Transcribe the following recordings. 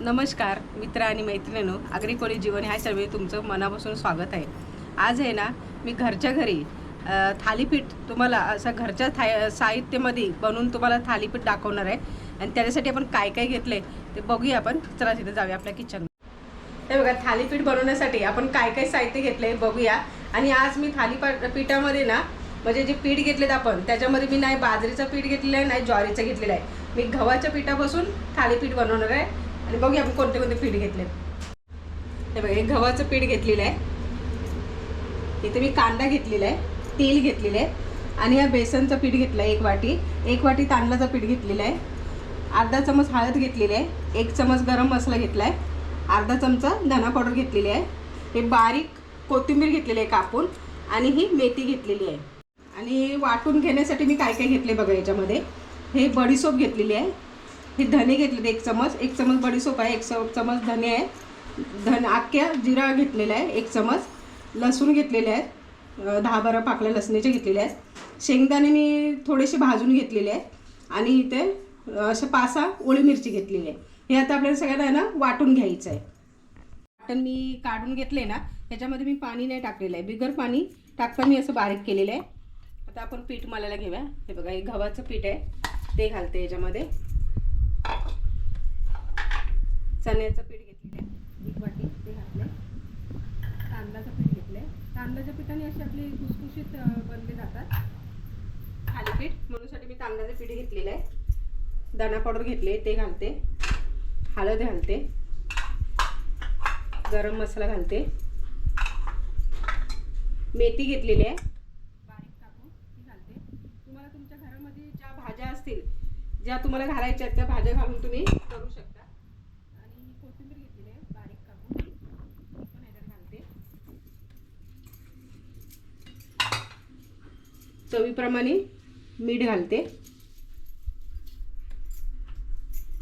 नमस्कार मित्र आणि मैत्रिणींनो, आगरी जीवन ह्या सर्व तुमचं मनापासून स्वागत आहे। आज आहे ना, मी घरच्या घरी थालीपीठ तुम्हाला असं घरच्या साहित्यामध्ये बनवून तुम्हाला थालीपीठ दाखवणार आहे। आणि त्याच्यासाठी आपण काय काय घेतले ते बघूया आपण। चला तिथे जाऊया आपल्या किचन। हे बघा, थालीपीठ बनवण्यासाठी आपण काय काय साहित्य घेतले बघूया। आणि आज मी थालीपीठामध्ये ना, म्हणजे जे पीठ घेतलेत आपण त्याच्यामध्ये मी नाही बाजरीचं पीठ घेतलेलं आहे, नाही ज्वारीचं घेतलेलं आहे। मी गव्हाच्या पिठापासून थालीपीठ बनवणार आहे। आणि बघूया आपण कोणते कोणते पीठ घेतले। हे बघा, हे गव्हाचं पीठ घेतलेलं आहे। इथे मी कांदा घेतलेला आहे, तेल घेतलेलं आहे आणि या बेसनचं पीठ घेतलं आहे एक वाटी तांदळाचं पीठ घेतलेलं आहे, अर्धा चमच हळद घेतलेली आहे, 1 चमच गरम मसाला घेतला आहे, अर्धा चमचा धना पावडर घेतलेली आहे, हे बारीक कोथिंबीर घेतलेली आहे कापून, आणि ही मेथी घेतलेली आहे। आणि वाटून घेण्यासाठी मी काय काय घेतले बघा। याच्यामध्ये हे बडीशोप घेतलेली आहे, हे धने घेतले 1 चमच बडीशोप आहे, 1 चमच धने आहे, अख्ख्या जिरा घेतलेला आहे 1 चमच, लसूण घेतलेले आहेत 10-12 पाकळ्या लसणीचे घेतलेले आहेत, शेंगदाणे मी थोडेसे भाजून घेतलेले आहेत, आणि इथे असं 5-6 ओळी मिरची घेतलेली आहे। हे आता आपल्याला सगळ्यांना आहे ना वाटून घ्यायचं आहे। वाटण मी काढून घेतले ना, त्याच्यामध्ये मी पाणी नाही टाकलेलं आहे, बिगर पाणी टाकता मी असं बारीक केलेलं आहे। आता आपण पीठ मळायला घेऊया। हे बघा, हे गव्हाचं पीठ आहे, ते घालते याच्यामध्ये। चण्याचं पीठ घेतलेलं आहे 1 वाटी, ते घातलं आहे। तांदळाचं पीठ घेतलं आहे, तांदळाच्या पिठाने असे आपले खुसखुशीत बनले जातात थालीपीठ, म्हणूनसाठी मी तांदळाचं पीठ घेतलेलं आहे। धना पावडर घेतले, ते घालते, हळद घालते, गरम मसाला घालते, मेथी घेतलेली आहे बारीक कापून, ती घालते। तुम्हाला तुमच्या घरामध्ये ज्या भाज्या असतील, ज्या तुम्हाला घालायच्या आहेत त्या भाज्या घालून तुम्ही करू शकता। आणि कोथिंबीर घेतलेली आहे बारीक कापून, ती पण ह्याच्यात घालते। चवीप्रमाणे मीठ घालते,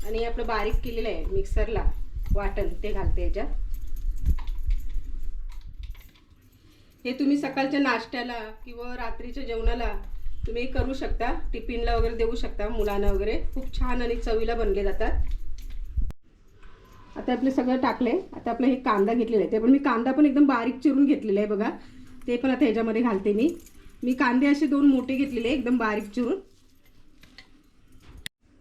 आणि आपलं बारीक केलेलं आहे मिक्सरला वाटण, ते घालते याच्यात। हे तुम्ही सकाळच्या नाश्त्याला किंवा रात्रीच्या जेवणाला तुम्ही करू शकता, टिफिनला वगैरे देऊ शकता मुलांना वगैरे, खूप छान आणि चवीला बनले जातात। आता आपले सगळं टाकले। आता आपलं हे कांदा घेतलेला आहे, ते पण मी कांदा पण एकदम बारीक चिरून घेतलेला आहे बघा, ते पण आता ह्याच्यामध्ये घालते मी कांदे असे 2 मोठे घेतलेले एकदम बारीक चिरून।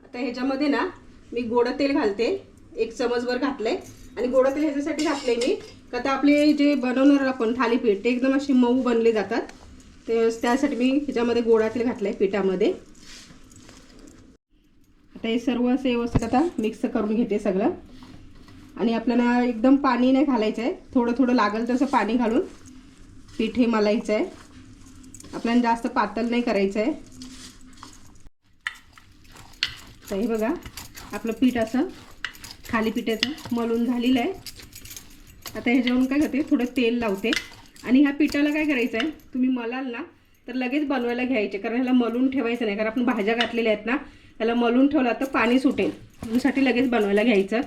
आता ह्याच्यामध्ये ना मी गोडं तेल घालते, 1 चमचभर घातलंय। आणि गोडं तेल ह्याच्यासाठी घातलंय मी, का तर आपले जे बनवणार आपण थालीपीठ ते एकदम असे मऊ बनले जातात, ते त्यासाठी मी ह्याच्यामध्ये गोडा तेल घातलंय पिठामध्ये। आता हे सर्व असे व्यवस्थित आता मिक्स करून घेते सगळं। आणि आपल्याला एकदम पाणी नाही घालायचं आहे, थोडं थोडं लागेल तसं पाणी घालून पीठ हे मलायचं आहे, आपल्याला जास्त पातळ नाही करायचं आहे। तर हे बघा, आपलं पीठ असं थालीपीठाचं मळून झालेलं आहे। आता ह्याच्यावरून काय करते, थोडं तेल लावते, आणि ह्या पिठाला काय करायचं आहे, तुम्ही मलाल ना तर लगेच बनवायला घ्यायचे, कारण ह्याला मलून ठेवायचं नाही, कारण आपण भाज्या घातलेल्या आहेत ना, त्याला मलून ठेवला तर पाणी सुटेल, म्हणूनसाठी लगेच बनवायला घ्यायचं।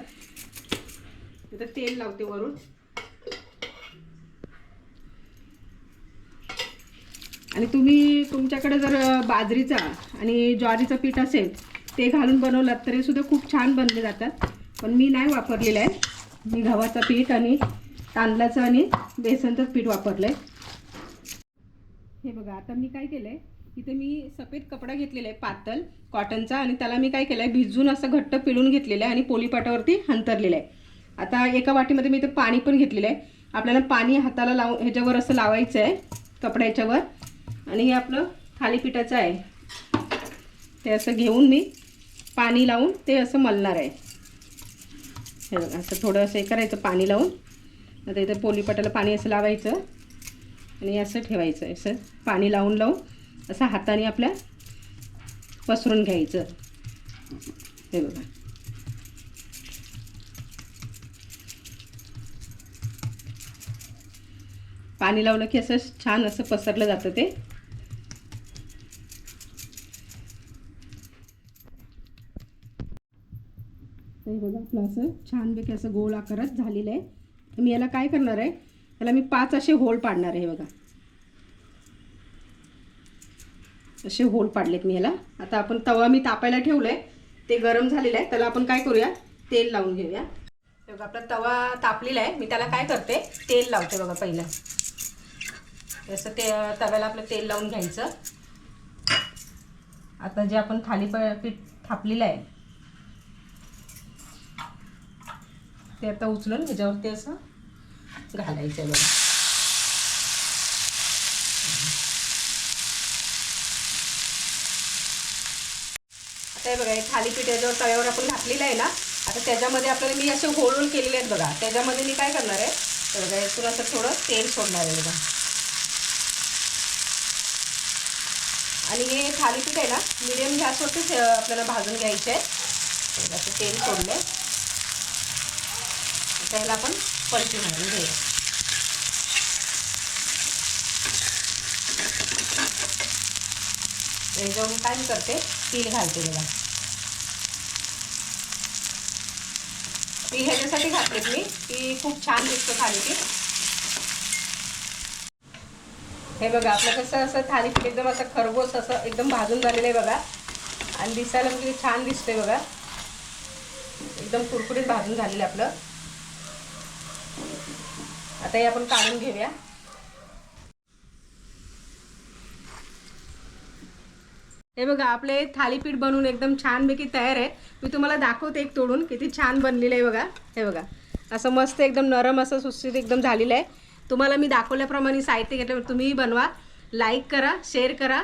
आता तेल लावते वरून, आणि तुम्ही तुमच्याकडे जर बाजरीचा आणि ज्वारीचं पीठ असेल ते घालून बनवलात तरी सुद्धा खूप छान बनले जातात, पण मी नाही वापरलेलं आहे, मी गव्हाचं पीठ आणि तांदळाचं आणि बेसनचं पीठ वापरलं आहे। हे बघा, आता मी काय केलं आहे, इथे मी सफेद कपडा घेतलेला आहे पातळ कॉटनचा, आणि त्याला मी काय केलं आहे, भिजून असं घट्ट पिळून घेतलेलं आहे आणि पोलीपाटावरती हंतरलेलं आहे। आता एका वाटीमध्ये मी इथे पाणी पण घेतलेलं आहे, आपल्याला पाणी हाताला लावून ह्याच्यावर असं लावायचं आहे कपड्याच्यावर, आणि हे आपलं थालीपीठाचं आहे, ते असं घेऊन मी पाणी लावून ते असं मळणार आहे। हे बघा, असं थोडं असं हे करायचं पाणी लावून, आता इथं पोलीपाटाला पाणी असं लावायचं आणि असं ठेवायचं, असं पाणी लावून असं हाताने आपल्या पसरून घ्यायचं। हे बघा, पाणी लावलं की असं छान असं पसरलं जातं ते। हे बघा, आपलं असं छानपैकी असं गोल आकारात झालेलं आहे। मी याला काय करणार आहे, याला मी 5 असे होल पाडणार आहे। हे बघा, असे होल पाडलेत मी याला। आता आपण तवा मी तापायला ठेवलाय, ते गरम झालेलं आहे, त्याला आपण काय करूया, तेल लावून घेऊया। बघा आपला तवा तापलेला आहे. मी त्याला काय करते, तेल लावते बघा पहिलं. असं ते तव्याला आपलं तेल लावून घ्यायचं. आता जे आपण थालीपीठ थापलेलं आहे ते आता उचलून ह्याच्यावरती असं घालायचं आहे बघा. आता हे बघा हे थालीपीठ याच्यावर तव्यावर आपण घातलेलं आहे ना. आता त्याच्यामध्ये आपल्याला मी असे होल केलेले आहेत बघा. त्याच्यामध्ये मी काय करणार आहे, तर बघा यातून असं थोडं तेल सोडणार आहे बघा. आणि हे थालीपीठ आहे ना मिडियम गॅसवरतीच आपल्याला भाजून घ्यायचे आहे. असं तेल सोडले त्याला आपण पलटी मारून घेऊया. याच्यावरून काय करते, तीळ घालते बघा. तीळ ह्याच्यासाठी घातलेत मी की खूप छान दिसतं थालीपीठ. हे बघा आपलं कसं असं थालीपीठ एकदम असं खरबूस असं एकदम भाजून झालेलं आहे बघा. आणि दिसायला म्हणजे छान दिसतंय बघा. एकदम कुरकुरीत भाजून झालेलं आपलं. आता हे आपण काढून घेऊया. हे बघा आपले थालीपीठ बनवून एकदम छानपैकी तयार आहे. मी तुम्हाला दाखवते एक तोडून किती छान बनलेलं आहे बघा. हे बघा असं मस्त एकदम नरम असं सुसुसीत एकदम झालेलं आहे. तुम्हाला मी दाखवल्याप्रमाणे साहित्य घेतल्यावर तुम्हीही बनवा. लाईक करा, शेअर करा